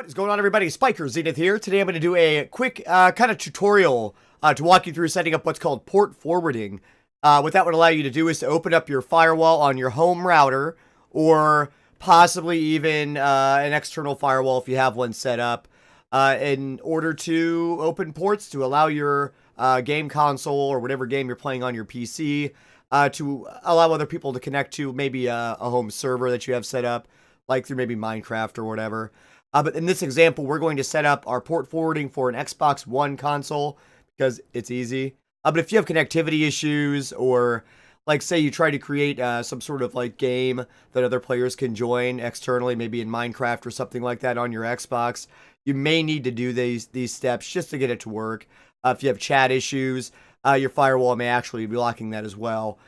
What is going on, everybody? SpykerZ Xenith here. Today I'm going to do a quick kind of tutorial to walk you through setting up what's called port forwarding. What that would allow you to do is to open up your firewall on your home router, or possibly even an external firewall if you have one set up, in order to open ports to allow your game console or whatever game you're playing on your PC to allow other people to connect to maybe a home server that you have set up, like through maybe Minecraft or whatever. But in this example, we're going to set up our port forwarding for an Xbox One console because it's easy. But if you have connectivity issues, or like say you try to create some sort of like game that other players can join externally, maybe in Minecraft or something like that on your Xbox, you may need to do these steps just to get it to work. If you have chat issues, your firewall may actually be blocking that as well.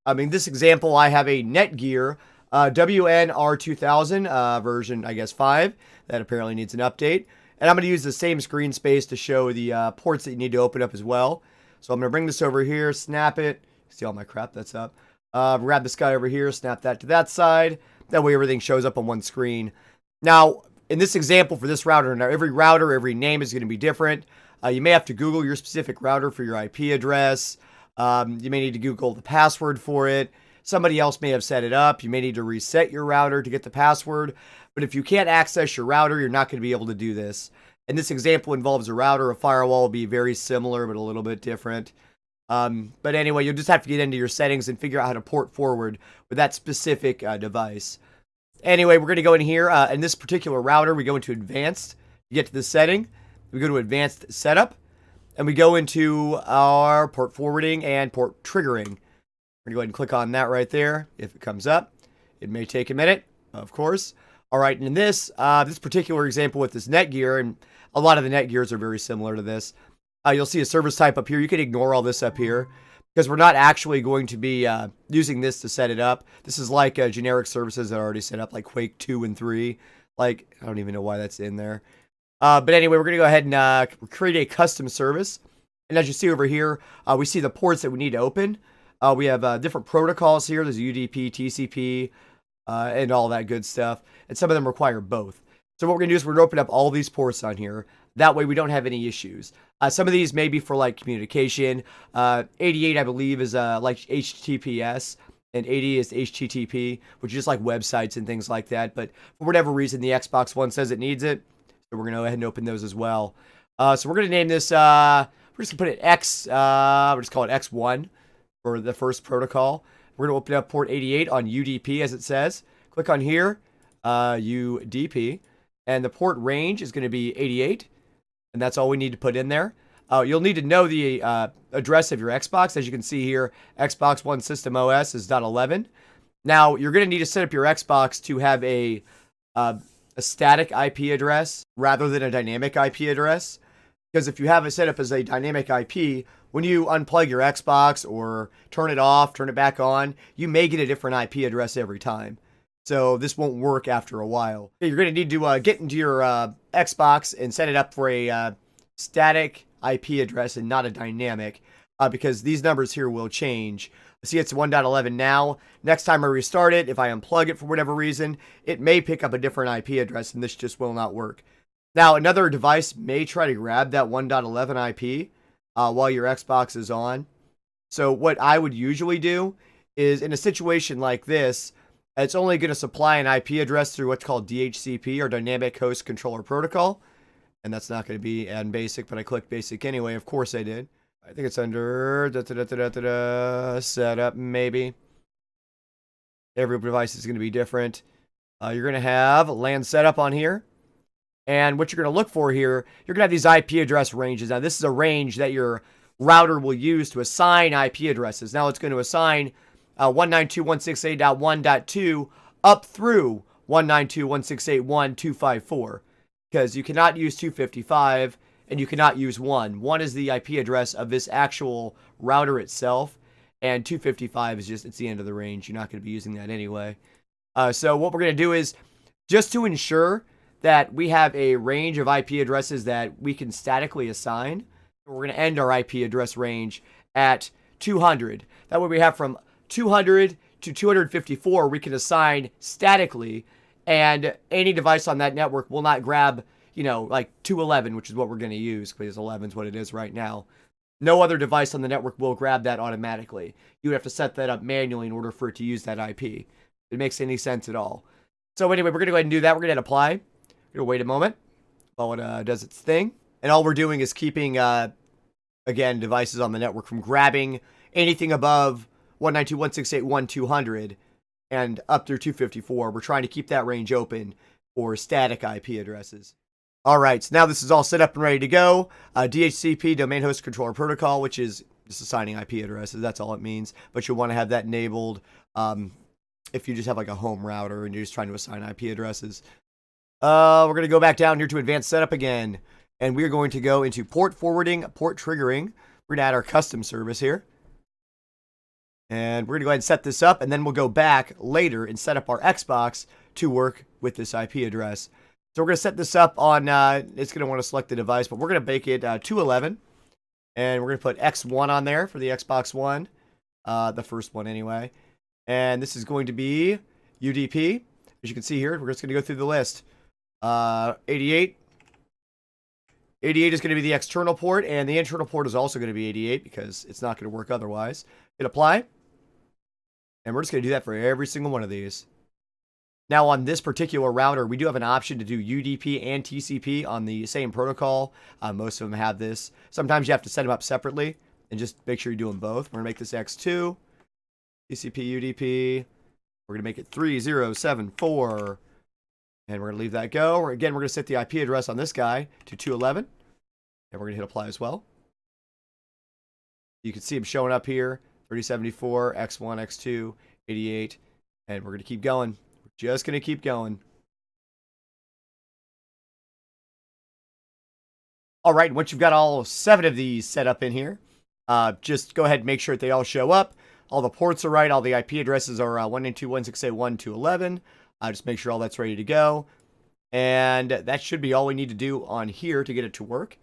In this example, I have a Netgear WNR2000 version, I guess 5, that apparently needs an update. And I'm going to use the same screen space to show the ports that you need to open up as well. So I'm going to bring this over here, snap it. See all my crap that's up. Grab this guy over here, snap that to that side. That way everything shows up on one screen. Now, in this example for this router, now every router, every name is going to be different. You may have to Google your specific router for your IP address. You may need to Google the password for it. Somebody else may have set it up. You may need to reset your router to get the password. But if you can't access your router, you're not going to be able to do this. And this example involves a router. A firewall will be very similar, but a little bit different. But anyway, you'll just have to get into your settings and figure out how to port forward with that specific device. Anyway, we're going to go in here. In this particular router, we go into Advanced. You get to the setting. We go to Advanced Setup. And we go into our port forwarding and port triggering. We're going to go ahead and click on that right there. If it comes up, it may take a minute, of course. All right, and in this particular example with this Netgear, and a lot of the Netgears are very similar to this, you'll see a service type up here. You can ignore all this up here because we're not actually going to be using this to set it up. This is like generic services that are already set up, like Quake 2 and 3. Like, I don't even know why that's in there. But anyway, we're going to go ahead and create a custom service. And as you see over here, we see the ports that we need to open. We have different protocols here. There's UDP, TCP, and all that good stuff. And some of them require both. So what we're going to do is we're going to open up all these ports on here. That way we don't have any issues. Some of these may be for like communication. 88, I believe, is like HTTPS. And 80 is HTTP, which is just like websites and things like that. But for whatever reason, the Xbox One says it needs it. So we're going to go ahead and open those as well. So we're going to name this, we're just going to put it X, we'll just call it X1 for the first protocol. We're going to open up port 88 on UDP as it says. Click on here, UDP, and the port range is going to be 88, and that's all we need to put in there. You'll need to know the address of your Xbox. As you can see here, Xbox One System OS is .11. Now, you're going to need to set up your Xbox to have a static IP address rather than a dynamic IP address. Because if you have it set up as a dynamic IP, when you unplug your Xbox or turn it off, turn it back on, you may get a different IP address every time. So this won't work after a while. You're going to need to get into your Xbox and set it up for a static IP address and not a dynamic, because these numbers here will change. See, it's 1.11 now. Next time I restart it, if I unplug it for whatever reason, it may pick up a different IP address, and this just will not work. Now, another device may try to grab that 1.11 IP while your Xbox is on. So what I would usually do is, in a situation like this, it's only going to supply an IP address through what's called DHCP, or Dynamic Host Controller Protocol. And that's not going to be add basic, but I clicked basic anyway. Of course I did. I think it's under setup, maybe. Every device is going to be different. You're going to have LAN setup on here. And what you're going to look for here, you're going to have these IP address ranges. Now, this is a range that your router will use to assign IP addresses. Now, it's going to assign 192.168.1.2 up through 192.168.1.254. Because you cannot use 255, and you cannot use 1. 1 is the IP address of this actual router itself, and 255 is it's the end of the range. You're not going to be using that anyway. So what we're going to do is, just to ensure that we have a range of IP addresses that we can statically assign, we're going to end our IP address range at 200. That way we have from 200 to 254 we can assign statically, and any device on that network will not grab, you know, like 211, which is what we're going to use because 11 is what it is right now. No other device on the network will grab that automatically. You would have to set that up manually in order for it to use that IP. If it makes any sense at all. So anyway, we're going to go ahead and do that. We're going to hit apply. We're going to wait a moment while it does its thing. And all we're doing is keeping, again, devices on the network from grabbing anything above 192.168.1.200 and up through 254. We're trying to keep that range open for static IP addresses. All right, so now this is all set up and ready to go. DHCP, Domain Host Controller Protocol, which is just assigning IP addresses. That's all it means. But you'll want to have that enabled if you just have like a home router and you're just trying to assign IP addresses. We're going to go back down here to advanced setup again. And we're going to go into port forwarding, port triggering. We're going to add our custom service here. And we're going to go ahead and set this up. And then we'll go back later and set up our Xbox to work with this IP address. So we're going to set this up on, it's going to want to select the device, but we're going to make it 211. And we're going to put X1 on there for the Xbox One. The first one anyway. And this is going to be UDP. As you can see here, we're just going to go through the list. 88. 88 is going to be the external port, and the internal port is also going to be 88 because it's not going to work otherwise. Hit apply. And we're just going to do that for every single one of these. Now on this particular router, we do have an option to do UDP and TCP on the same protocol. Most of them have this. Sometimes you have to set them up separately and just make sure you're doing both. We're going to make this X2, TCP, UDP. We're going to make it 3074. And we're going to leave that go. Again, we're going to set the IP address on this guy to 211. And we're going to hit apply as well. You can see them showing up here. 3074, X1, X2, 88. And we're going to keep going. We're just going to keep going. All right, once you've got all 7 of these set up in here, just go ahead and make sure that they all show up. All the ports are right. All the IP addresses are 192.168.1.211. Just make sure all that's ready to go. And that should be all we need to do on here to get it to work.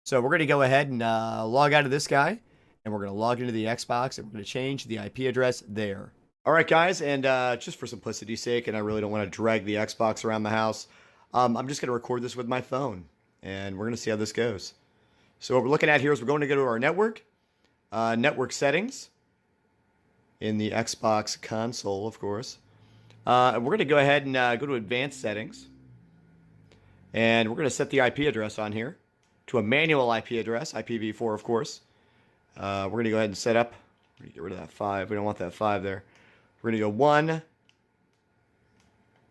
So we're going to go ahead and log out of this guy. And we're going to log into the Xbox. And we're going to change the IP address there. All right, guys. And just for simplicity's sake, and I really don't want to drag the Xbox around the house, I'm just going to record this with my phone. And we're going to see how this goes. So what we're looking at here is we're going to go to our network. Network settings. In the Xbox console, of course. We're going to go ahead and go to advanced settings. And we're going to set the IP address on here to a manual IP address, IPv4, of course. We're going to go ahead and set up. We're going to get rid of that 5. We don't want that 5 there. We're going to go 1,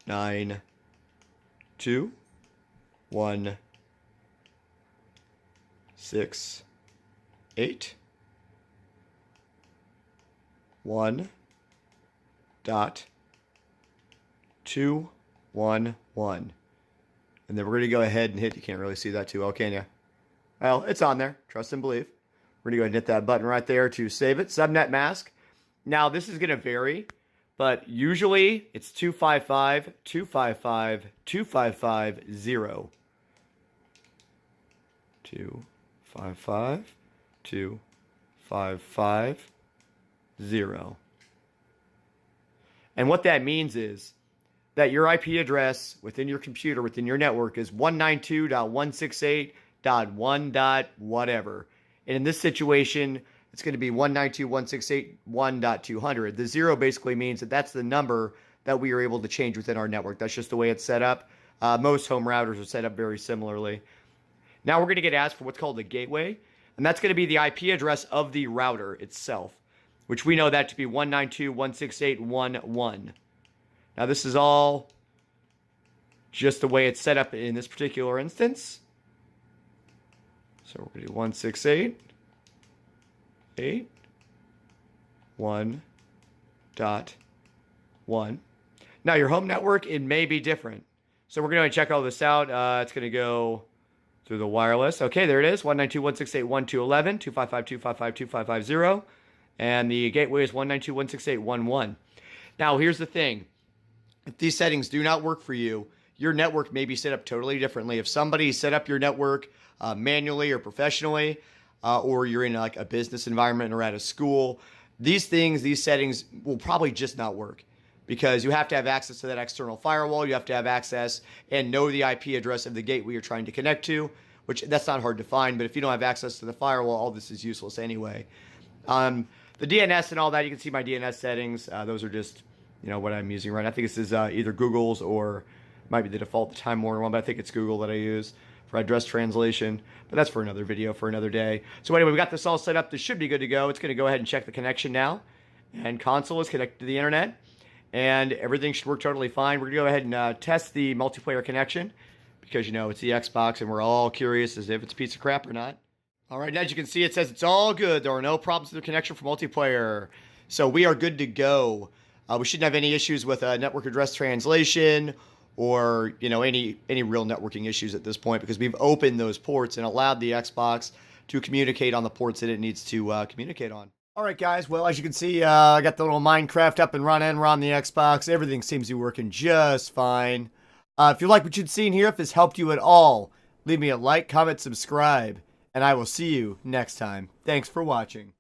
9, 2, 1, 6, 8, 1, dot 2, 1, 1. And then we're going to go ahead and hit, you can't really see that too well, can you? Well, it's on there. Trust and believe. We're going to go ahead and hit that button right there to save it. Subnet mask. Now, this is going to vary, but usually it's 255, 255, 255, 0. 255, 255, 0. And what that means is that your IP address within your computer, within your network, is 192.168.1. Whatever. And in this situation, it's going to be 192.168.1.200. The 0 basically means that that's the number that we are able to change within our network. That's just the way it's set up. Most home routers are set up very similarly. Now we're going to get asked for what's called a gateway. And that's going to be the IP address of the router itself, which we know that to be 192.168.1.1. Now, this is all just the way it's set up in this particular instance. So we're going to do 168.1.1. Now, your home network, it may be different. So we're going to check all this out. It's going to go through the wireless. Okay, there it is. 192.168.1.211, 255.255.255.0. And the gateway is 192.168.1.1. Now, here's the thing. If these settings do not work for you, your network may be set up totally differently. If somebody set up your network manually or professionally, or you're in like a business environment or at a school, these settings will probably just not work. because you have to have access to that external firewall. You have to have access and know the IP address of the gateway you're trying to connect to, which that's not hard to find. But if you don't have access to the firewall, all this is useless anyway. The DNS and all that, you can see my DNS settings. Those are just, what I'm using right now. I think this is either Google's or might be the default Time Warner one, but I think it's Google that I use for address translation. But that's for another video, for another day. So anyway, we got this all set up. This should be good to go. It's going to go ahead and check the connection now. And console is connected to the internet. And everything should work totally fine. We're going to go ahead and test the multiplayer connection because, it's the Xbox and we're all curious as if it's a piece of crap or not. All right, and as you can see, it says it's all good. There are no problems with the connection for multiplayer. So we are good to go. We shouldn't have any issues with network address translation or, any real networking issues at this point because we've opened those ports and allowed the Xbox to communicate on the ports that it needs to communicate on. All right, guys. Well, as you can see, I got the little Minecraft up and running. We're on the Xbox. Everything seems to be working just fine. If you like what you've seen here, if this helped you at all, leave me a like, comment, subscribe, and I will see you next time. Thanks for watching.